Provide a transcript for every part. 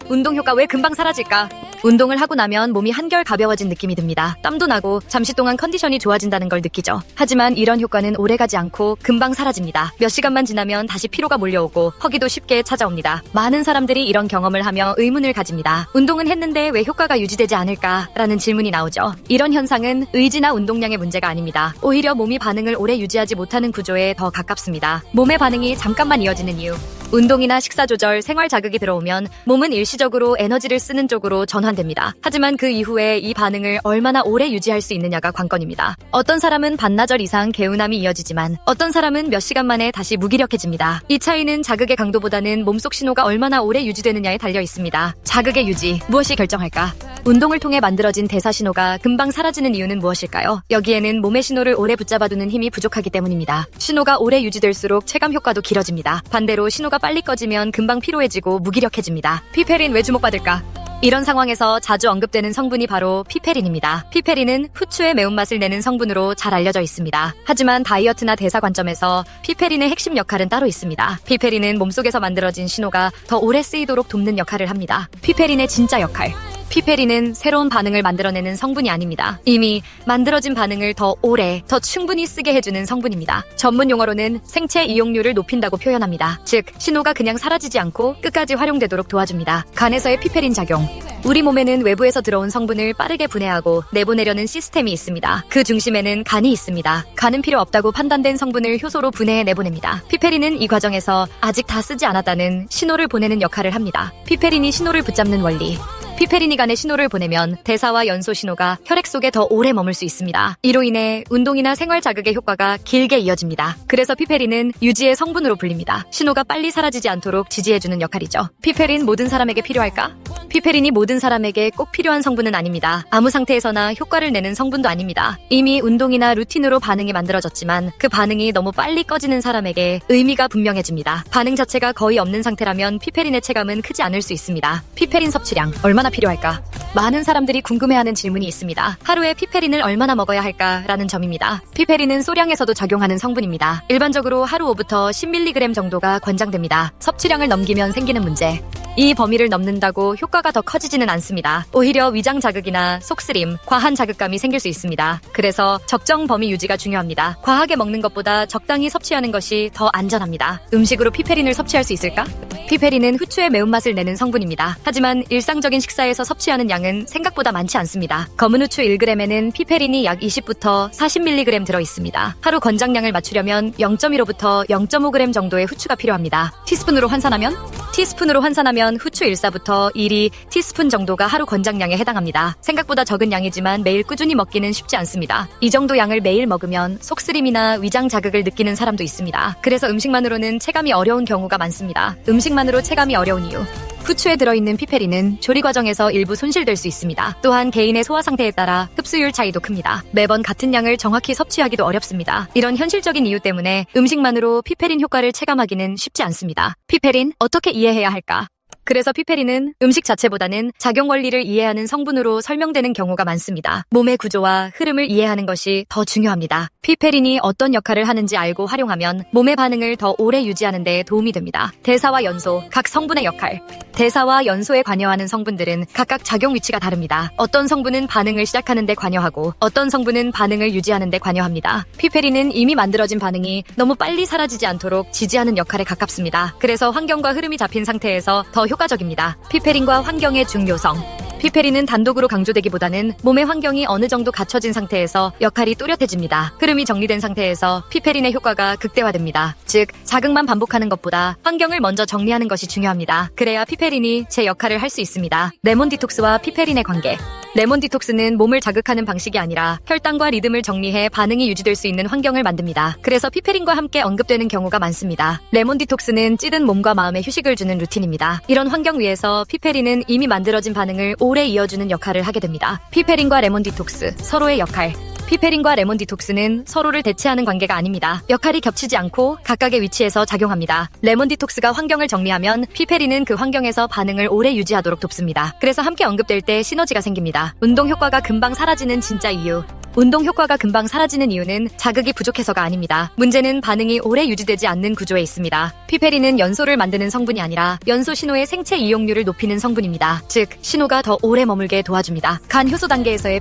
운동 효과 왜 금방 사라질까? 운동을 하고 나면 몸이 한결 가벼워진 느낌이 듭니다. 땀도 나고 잠시 동안 컨디션이 좋아진다는 걸 느끼죠. 하지만 이런 효과는 오래가지 않고 금방 사라집니다. 몇 시간만 지나면 다시 피로가 몰려오고 허기도 쉽게 찾아옵니다. 많은 사람들이 이런 경험을 하며 의문을 가집니다. 운동은 했는데 왜 효과가 유지되지 않을까라는 질문이 나오죠. 이런 현상은 의지나 운동량의 문제가 아닙니다. 오히려 몸이 반응을 오래 유지하지 못하는 구조에 더 가깝습니다. 몸의 반응이 잠깐만 이어지는 이유. 운동이나 식사 조절, 생활 자극이 들어오면 몸은 일시적으로 에너지를 쓰는 쪽으로 전환됩니다. 하지만 그 이후에 이 반응을 얼마나 오래 유지할 수 있느냐가 관건입니다. 어떤 사람은 반나절 이상 개운함이 이어지지만 어떤 사람은 몇 시간 만에 다시 무기력해집니다. 이 차이는 자극의 강도보다는 몸속 신호가 얼마나 오래 유지되느냐에 달려 있습니다. 자극의 유지, 무엇이 결정할까? 운동을 통해 만들어진 대사 신호가 금방 사라지는 이유는 무엇일까요? 여기에는 몸의 신호를 오래 붙잡아두는 힘이 부족하기 때문입니다. 신호가 오래 유지될수록 체감 효과도 길어집니다. 반대로 신호가 빨리 꺼지면 금방 피로해지고 무기력해집니다. 피페린 왜 주목받을까? 이런 상황에서 자주 언급되는 성분이 바로 피페린입니다. 피페린은 후추의 매운맛을 내는 성분으로 잘 알려져 있습니다. 하지만 다이어트나 대사 관점에서 피페린의 핵심 역할은 따로 있습니다. 피페린은 몸속에서 만들어진 신호가 더 오래 쓰이도록 돕는 역할을 합니다. 피페린의 진짜 역할. 피페린은 새로운 반응을 만들어내는 성분이 아닙니다. 이미 만들어진 반응을 더 오래, 더 충분히 쓰게 해주는 성분입니다. 전문 용어로는 생체 이용률을 높인다고 표현합니다. 즉, 신호가 그냥 사라지지 않고 끝까지 활용되도록 도와줍니다. 간에서의 피페린 작용. 우리 몸에는 외부에서 들어온 성분을 빠르게 분해하고 내보내려는 시스템이 있습니다. 그 중심에는 간이 있습니다. 간은 필요 없다고 판단된 성분을 효소로 분해해 내보냅니다. 피페린은 이 과정에서 아직 다 쓰지 않았다는 신호를 보내는 역할을 합니다. 피페린이 신호를 붙잡는 원리. 피페린이 간에 신호를 보내면 대사와 연소 신호가 혈액 속에 더 오래 머물 수 있습니다. 이로 인해 운동이나 생활 자극의 효과가 길게 이어집니다. 그래서 피페린은 유지의 성분으로 불립니다. 신호가 빨리 사라지지 않도록 지지해주는 역할이죠. 피페린 모든 사람에게 필요할까? 피페린이 모든 사람에게 꼭 필요한 성분은 아닙니다. 아무 상태에서나 효과를 내는 성분도 아닙니다. 이미 운동이나 루틴으로 반응이 만들어졌지만 그 반응이 너무 빨리 꺼지는 사람에게 의미가 분명해집니다. 반응 자체가 거의 없는 상태라면 피페린의 체감은 크지 않을 수 있습니다. 피페린 섭취량 얼마나 필요할까? 많은 사람들이 궁금해하는 질문이 있습니다. 하루에 피페린을 얼마나 먹어야 할까라는 점입니다. 피페린은 소량에서도 작용하는 성분입니다. 일반적으로 하루 5부터 10mg 정도가 권장됩니다. 섭취량을 넘기면 생기는 문제. 이 범위를 넘는다고 효과가 더 커지지는 않습니다. 오히려 위장 자극이나 속쓰림, 과한 자극감이 생길 수 있습니다. 그래서 적정 범위 유지가 중요합니다. 과하게 먹는 것보다 적당히 섭취하는 것이 더 안전합니다. 음식으로 피페린을 섭취할 수 있을까? 피페린은 후추의 매운맛을 내는 성분입니다. 하지만 일상적인 식사에서 섭취하는 양은 생각보다 많지 않습니다. 검은 후추 1g에는 피페린이 약 20부터 40mg 들어있습니다. 하루 권장량을 맞추려면 0.15부터 0.5g 정도의 후추가 필요합니다. 티스푼으로 환산하면 후추 1사부터 1이 티스푼 정도가 하루 권장량에 해당합니다. 생각보다 적은 양이지만 매일 꾸준히 먹기는 쉽지 않습니다. 이 정도 양을 매일 먹으면 속쓰림이나 위장 자극을 느끼는 사람도 있습니다. 그래서 음식만으로는 체감이 어려운 경우가 많습니다. 음식만으로 체감이 어려운 이유. 후추에 들어있는 피페린은 조리 과정에서 일부 손실될 수 있습니다. 또한 개인의 소화 상태에 따라 흡수율 차이도 큽니다. 매번 같은 양을 정확히 섭취하기도 어렵습니다. 이런 현실적인 이유 때문에 음식만으로 피페린 효과를 체감하기는 쉽지 않습니다. 피페린 어떻게 이해해야 할까? 그래서 피페린은 음식 자체보다는 작용 원리를 이해하는 성분으로 설명되는 경우가 많습니다. 몸의 구조와 흐름을 이해하는 것이 더 중요합니다. 피페린이 어떤 역할을 하는지 알고 활용하면 몸의 반응을 더 오래 유지하는 데 도움이 됩니다. 대사와 연소, 각 성분의 역할. 대사와 연소에 관여하는 성분들은 각각 작용 위치가 다릅니다. 어떤 성분은 반응을 시작하는 데 관여하고 어떤 성분은 반응을 유지하는 데 관여합니다. 피페린은 이미 만들어진 반응이 너무 빨리 사라지지 않도록 지지하는 역할에 가깝습니다. 그래서 환경과 흐름이 잡힌 상태에서 더 효과적입니다. 피페린과 환경의 중요성. 피페린은 단독으로 강조되기보다는 몸의 환경이 어느 정도 갖춰진 상태에서 역할이 뚜렷해집니다. 흐름이 정리된 상태에서 피페린의 효과가 극대화됩니다. 즉, 자극만 반복하는 것보다 환경을 먼저 정리하는 것이 중요합니다. 그래야 피페린이 제 역할을 할 수 있습니다. 레몬 디톡스와 피페린의 관계. 레몬 디톡스는 몸을 자극하는 방식이 아니라 혈당과 리듬을 정리해 반응이 유지될 수 있는 환경을 만듭니다. 그래서 피페린과 함께 언급되는 경우가 많습니다. 레몬 디톡스는 찌든 몸과 마음에 휴식을 주는 루틴입니다. 이런 환경 위에서 피페린은 이미 만들어진 반응을 오래 이어주는 역할을 하게 됩니다. 피페린과 레몬 디톡스, 서로의 역할. 피페린과 레몬 디톡스는 서로를 대체하는 관계가 아닙니다. 역할이 겹치지 않고 각각의 위치에서 작용합니다. 레몬 디톡스가 환경을 정리하면 피페린은 그 환경에서 반응을 오래 유지하도록 돕습니다. 그래서 함께 언급될 때 시너지가 생깁니다. 운동 효과가 금방 사라지는 진짜 이유. 운동 효과가 금방 사라지는 이유는 자극이 부족해서가 아닙니다. 문제는 반응이 오래 유지되지 않는 구조에 있습니다. 피페린은 연소를 만드는 성분이 아니라 연소 신호의 생체 이용률을 높이는 성분입니다. 즉, 신호가 더 오래 머물게 도와줍니다. 간 효소 단계에서의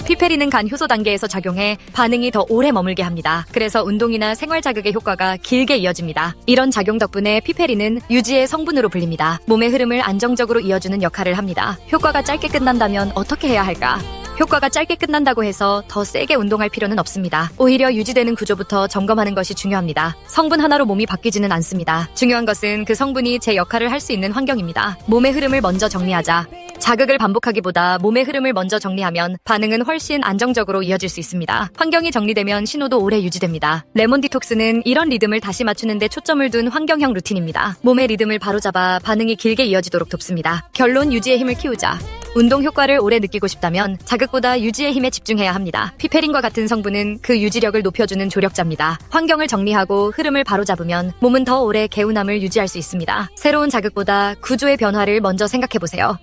피페린은 간 효소 단계에서 작용해 반응이 더 오래 머물게 합니다. 그래서 운동이나 생활 자극의 효과가 길게 이어집니다. 이런 작용 덕분에 피페린은 유지의 성분으로 불립니다. 몸의 흐름을 안정적으로 이어주는 역할을 합니다. 효과가 짧게 끝난다면 어떻게 해야 할까? 효과가 짧게 끝난다고 해서 더 세게 운동할 필요는 없습니다. 오히려 유지되는 구조부터 점검하는 것이 중요합니다. 성분 하나로 몸이 바뀌지는 않습니다. 중요한 것은 그 성분이 제 역할을 할 수 있는 환경입니다. 몸의 흐름을 먼저 정리하자. 자극을 반복하기보다 몸의 흐름을 먼저 정리하면 반응은 훨씬 안정적으로 이어질 수 있습니다. 환경이 정리되면 신호도 오래 유지됩니다. 레몬 디톡스는 이런 리듬을 다시 맞추는 데 초점을 둔 환경형 루틴입니다. 몸의 리듬을 바로잡아 반응이 길게 이어지도록 돕습니다. 결론, 유지의 힘을 키우자. 운동 효과를 오래 느끼고 싶다면 자극보다 유지의 힘에 집중해야 합니다. 피페린과 같은 성분은 그 유지력을 높여주는 조력자입니다. 환경을 정리하고 흐름을 바로잡으면 몸은 더 오래 개운함을 유지할 수 있습니다. 새로운 자극보다 구조의 변화를 먼저 생각해보세요.